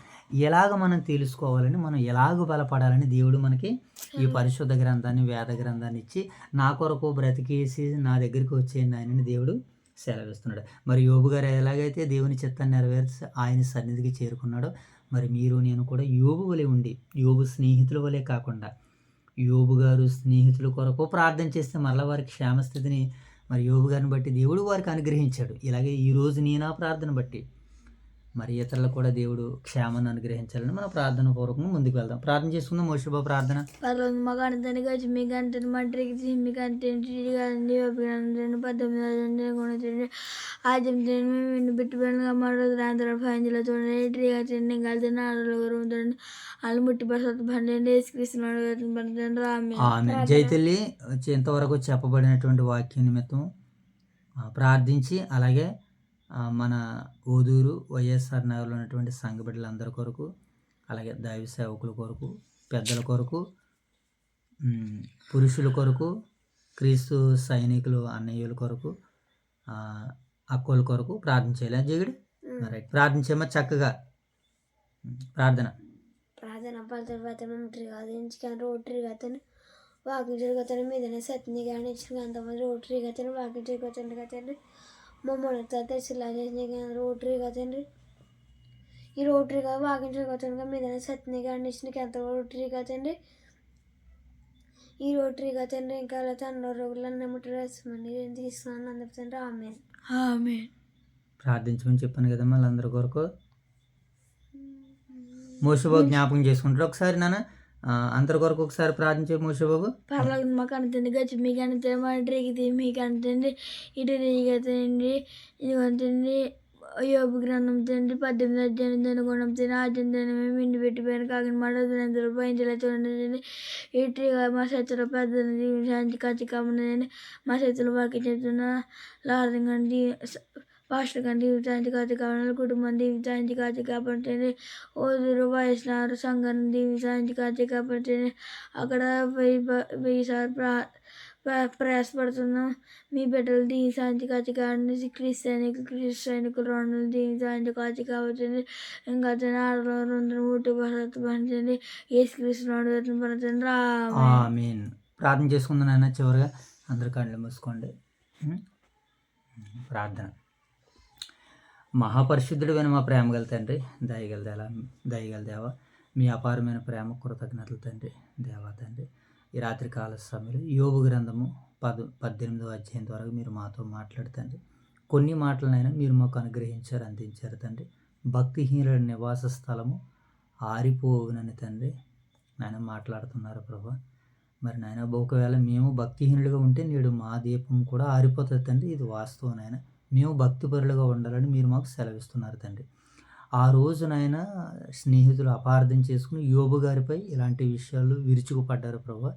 A: ఎలాగ మనం తెలుసుకోవాలని, మనం ఎలాగ బలపడాలని దేవుడు మనకి ఈ పరిశుద్ధ గ్రంథాన్ని వేద గ్రంథాన్ని ఇచ్చి నా కొరకు బ్రతికేసి నా దగ్గరికి వచ్చేయండి ఆయనని దేవుడు సెలవిస్తున్నాడు. మరి యోబు గారు ఎలాగైతే దేవుని చిత్తాన్ని నెరవేర్చి ఆయన సన్నిధికి చేరుకున్నాడో మరి మీరు నేను కూడా యోబు వలె ఉండి, యోబు స్నేహితుల వలె కాకుండా యోబు గారు స్నేహితుల కొరకు ప్రార్థన చేస్తే మరలా వారి క్షేమస్థితిని మరి యోబు గారిని బట్టి దేవుడు వారికి అనుగ్రహించాడు. ఇలాగే ఈరోజు నేను ఆ ప్రార్థన బట్టి మరి ఇతరులకు కూడా దేవుడు క్షేమాన్ని అనుగ్రహించాలని మన ప్రార్థన పూర్వకంగా ముందుకు వెళ్దాం. ప్రార్థన చేసుకుందాం. మోషుబా ప్రార్థన. జైతల్లి ఇంతవరకు చెప్పబడినటువంటి వాక్యం నిమిత్తం ప్రార్థించి అలాగే మన ఓదూరు వైఎస్ఆర్ నగర్లో ఉన్నటువంటి సంఘ బిడ్డలందరి కొరకు అలాగే దైవ సేవకుల కొరకు పెద్దల కొరకు పురుషుల కొరకు క్రీస్తు సైనికులు అన్నయ్యల కొరకు అక్కల కొరకు ప్రార్థన చేయాలి. జగడు రైట్ ప్రార్థించేమో చక్కగా ప్రార్థన
B: వాకింగ్ జరుగుతాను మీదనే సత్ని కానీ ఇచ్చిన అంతమంది రోటరీ కదండి వాకింగ్ జరుగుతుంది కదండి మమ్మల్ని తెచ్చిలా చేసిన రోటరీ కదండి ఈ రోటరీగా వాకింగ్ జరుగుతుంది మీదనే సత్ని కానీ ఇచ్చిన ఎంత రోటరీ కదండి ఈ రోటరీ కదండి ఇంకా అలా తండ్రి రోజులన్నీ ముట్టేస్తామండి నేను తీసుకున్నాను అందరితండి ఆమె ఆమె
A: ప్రార్థించమని చెప్పాను కదమ్మా వాళ్ళందరి కొరకు. మోషబాబు జ్ఞాపకం చేసుకుంటారు ఒకసారి నాన్న అందరి కొరకు ఒకసారి ప్రార్థించే మోషబాబు.
B: పర్లేదు మాకు అంతండి గచ్చి మీకు అంతే మాటకి మీకు అంతండి ఇటు తిరిగతండి ఇది అంతండి యోబు గ్రంథం తండ్రి 18 అధ్యాయం గుణం తిని ఆచందని మేము ఇంటి పెట్టిపోయాను కాకిన మాట పైంచలే చూడండి ఇటుగా మా చేతిలో పెద్దని దీవించి కచ్చి కమ్మని మా చేతిలో బాకి చెప్తున్న లార్థం కానీ పాస్టర్ కానీ దీవించి కాచి కావాలి కుటుంబం దీవించి కాచి కాబట్టి ఓదురు వయసున్నారు సంఘాన్ని దీవించి కాచి కాబట్టి అక్కడ 1000 సార్లు ప్రయాసపడుతున్నాం. మీ బిడ్డలు దీవించి కాచి కానీ క్రిస్టియన్లు రెండు దీవించి కాచి కాబట్టి ఇంకా ఆడవాళ్ళు ఊటి పంచండి ఏసు క్రీస్తు పడుతుంది
A: ప్రార్థన చేసుకుందాం చివరిగా అందరు కళ్ళు మూసుకోండి. ప్రార్థన. మహాపరిశుద్ధుడైన మా ప్రేమగల తండ్రి, దయగల దేవ, మీ అపారమైన ప్రేమ కృతజ్ఞతలు తండ్రి. దేవా తండ్రి, ఈ రాత్రి కాల సమయంలో యోబు గ్రంథము 18వ అధ్యాయం ద్వారా మీరు మాతో మాట్లాడుతండి. కొన్ని మాటలనైనా మీరు మాకు అనుగ్రహించారు, అందించారు తండ్రి. భక్తిహీనుల నివాస స్థలము ఆరిపోవునని తండ్రి నాయన మాట్లాడుతున్నారు ప్రభా. మరి నాయన ఒకవేళ మేము భక్తిహీనులుగా ఉంటే నేడు మా దీపం కూడా ఆరిపోతుంది తండ్రి. ఇది వాస్తవం నాయన. మేము భక్తిపరులుగా ఉండాలని మీరు మాకు సెలవిస్తున్నారు తండ్రి. ఆ రోజునైనా స్నేహితులు అపార్థం చేసుకుని యోబు గారిపై ఇలాంటి విషయాలు విరుచుకుపడ్డారు ప్రభా.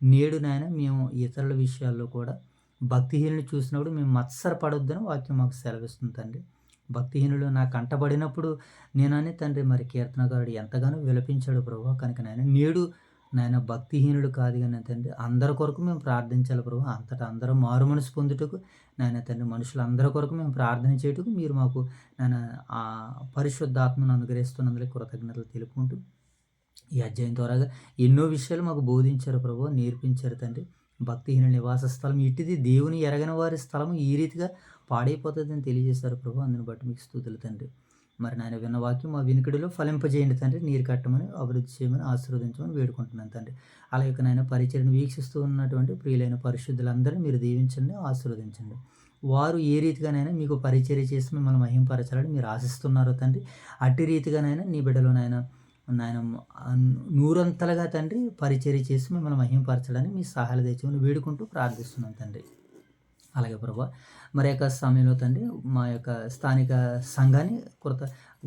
A: నేడు నాయన మేము ఇతరుల విషయాల్లో కూడా భక్తిహీనులు చూసినప్పుడు మేము మత్సరపడొద్దని వాక్యం మాకు సెలవిస్తుంది తండ్రి. భక్తిహీనులు నా కంటపడినప్పుడు నేనని తండ్రి మరి కీర్తనకారుడు ఎంతగానో విలపించాడు ప్రభా. కనుక నేడు నాయన భక్తిహీనుడు కాదు కానీ తండ్రి అందరి కొరకు మేము ప్రార్థించాలి ప్రభు. అంతటా అందరూ మారు మనసు పొందుటకు నాయన తండ్రి మనుషులందరి కొరకు మేము ప్రార్థన చేయుటకు మీరు మాకు నాయన ఆ పరిశుద్ధాత్మను అనుగ్రహిస్తున్నందుకు కృతజ్ఞతలు తెలుపుకుంటూ ఈ అధ్యాయం ద్వారా ఎన్నో విషయాలు మాకు బోధించారు ప్రభు, నేర్పించారు తండ్రి. భక్తిహీన నివాస స్థలం ఇటుది, దేవుని ఎరగని వారి స్థలం ఈ రీతిగా పాడైపోతుందని తెలియజేశారు ప్రభు. అందుని బట్టి మీకు స్తుతులు తండ్రి. మరి నాయన విన్న వాక్యం మా వినికిడిలో ఫలింపజేయండి తండ్రి. నీరు కట్టమని, అభివృద్ధి చేయమని, ఆశీర్వదించమని వేడుకుంటున్నాను తండ్రి. అలాగే నాయన పరిచయను వీక్షిస్తూ ఉన్నటువంటి ప్రియులైన పరిశుద్ధులందరినీ మీరు దీవించండి, ఆశీర్వదించండి. వారు ఏ రీతిగానైనా మీకు పరిచర్య చేసి మిమ్మల్ని మహింపరచాలని మీరు ఆశిస్తున్నారో తండ్రి, అట్టి రీతిగానైనా నీ బిడ్డలో నాయన నూరంతలుగా తండ్రి పరిచర్య చేసి మిమ్మల్ని మహింపరచడానికి మీ సహాయాలు తెచ్చమని వేడుకుంటూ ప్రార్థిస్తున్నాం తండ్రి. అలాగే ప్రభా మరి యొక్క సమయంలో తండ్రి మా యొక్క స్థానిక సంఘాన్ని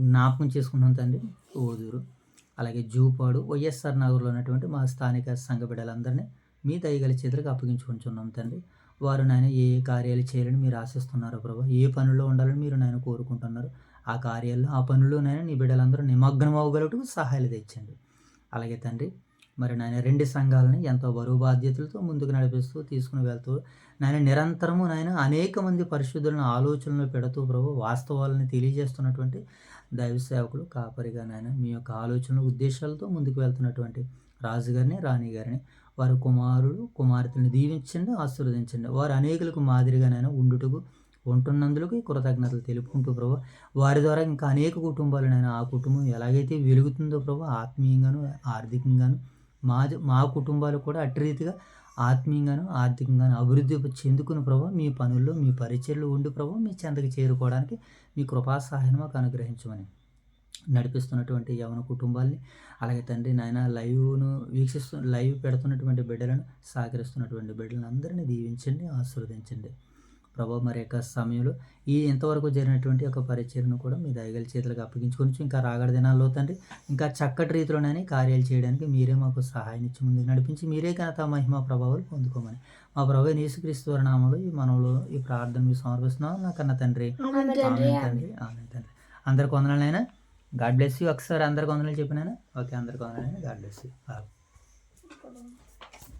A: జ్ఞాపకం చేసుకుంటున్నాం తండ్రి. ఓదూరు అలాగే జూపాడు వైఎస్ఆర్ నగర్లో ఉన్నటువంటి మా స్థానిక సంఘ బిడ్డలందరినీ మీ దయగల చేతులకు అప్పగించుకుంటున్నాం తండ్రి. వారు నాయన ఏ కార్యాలు చేయాలని మీరు ఆశిస్తున్నారో ప్రభా, ఏ పనుల్లో ఉండాలని మీరు నాయన కోరుకుంటున్నారు, ఆ కార్యాల్లో ఆ పనుల్లోనైనా నీ బిడ్డలందరూ నిమగ్నం అవ్వగలటకు సహాయాలు తెచ్చండి. అలాగే తండ్రి మరి నాయన 2 సంఘాలని ఎంతో బరువు బాధ్యతలతో ముందుకు నడిపిస్తూ తీసుకుని వెళ్తూ నాయన నిరంతరము నాయన అనేక మంది పరిశుద్ధులను ఆలోచనలో పెడుతూ ప్రభు వాస్తవాలను తెలియజేస్తున్నటువంటి దైవ సేవకులు కాపరిగా నాయన మీ యొక్క ఆలోచనలు ఉద్దేశాలతో ముందుకు వెళ్తున్నటువంటి రాజుగారిని, రాణి గారిని, వారి కుమారుడు కుమార్తెలను దీవించండి, ఆశీర్వదించండి. వారు అనేకులకు మాదిరిగా నాయన ఉంటున్నందుకు కృతజ్ఞతలు తెలుపుకుంటూ ప్రభు, వారి ద్వారా ఇంకా అనేక కుటుంబాలనైనా ఆ కుటుంబం ఎలాగైతే వెలుగుతుందో ప్రభు, ఆత్మీయంగాను ఆర్థికంగాను మా కుటుంబాలు కూడా అట్టి రీతిగా ఆత్మీయంగాను ఆర్థికంగాను అభివృద్ధి చెందుకుని ప్రభు, మీ పనుల్లో మీ పరిచయలు ఉండి ప్రభు మీ చెంతకు చేరుకోవడానికి మీ కృపా సహాయం మాకు అనుగ్రహించమని నడిపిస్తున్నటువంటి యవన కుటుంబాల్ని, అలాగే తండ్రి నాయన లైవ్ పెడుతున్నటువంటి బిడ్డలను, సహకరిస్తున్నటువంటి బిడ్డలను అందరినీ దీవించండి, ఆశీర్వదించండి ప్రభు. మరి యొక్క సమయంలో ఇంతవరకు జరిగినటువంటి ఒక పరిచయను కూడా మీ దయగల చేతులకు అప్పగించుకొని ఇంకా రాగడ దినాల్లో తండ్రి ఇంకా చక్కటి రీతిలోనే కార్యాలు చేయడానికి మీరే మాకు సహాయం ఇచ్చి ముందుకు నడిపించి మీరే ఘనత మహిమ ప్రభావాలు పొందుకోమని మా ప్రభు యేసుక్రీస్తు వారి నామములో ఈ మనవులో ఈ ప్రార్థన మీరు సమర్పిస్తున్నాం నా కన్న తండ్రి. ఆమేన్ తండ్రి, ఆమేన్ తండ్రి. అందరికి వందనాలైనా. God bless you. ఒకసారి అందరికి వందనాలు చెప్పినానా? ఓకే, అందరికి వందనాలైనా. God bless you.